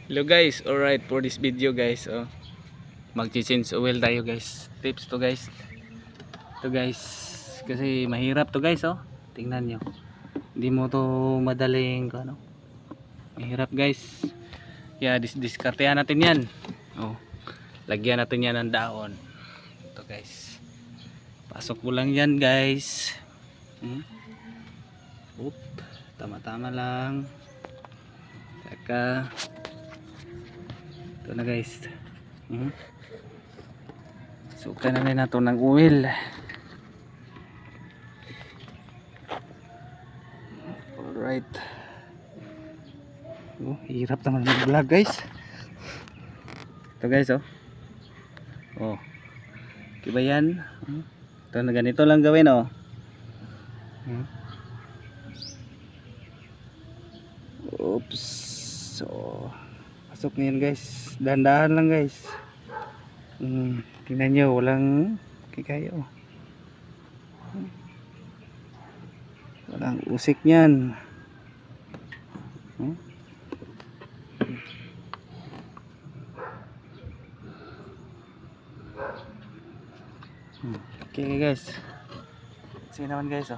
Hello guys, alright for this video guys. Mag-change oil tayo guys. Tips to guys. Ito guys, kasi mahirap to guys. Tingnan nyo. Hindi mo to madaling ano. Mahirap guys. Kaya diskartehan natin yan. Lagyan natin yan ng daon. Ito guys. Pasok mo lang yan guys. Tama-tama lang. Saka ito na guys. Suka na rin nato ng oil. Alright. Hirap naman mag-vlog guys. Ito guys diba yan? Ito na ganito lang gawin Oops. So pasok na yan guys. Dahan-dahan lang guys. Tingnan nyo, walang kikayo. Walang usik nyan. Okay guys. Sige naman guys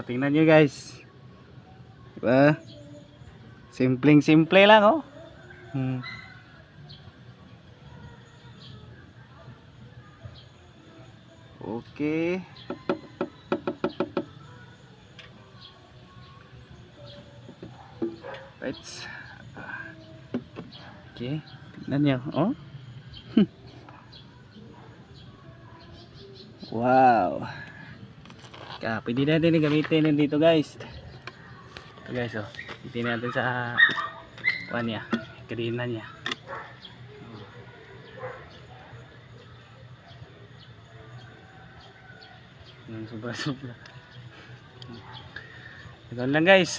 tingnan nyo guys, diba? Simple lang okay. Right. Okay, tingnan nyo wow. Pwede natin gamitin dito guys. Ito guys pwede natin sa niya, kadina niya. Sobra. Ito lang guys.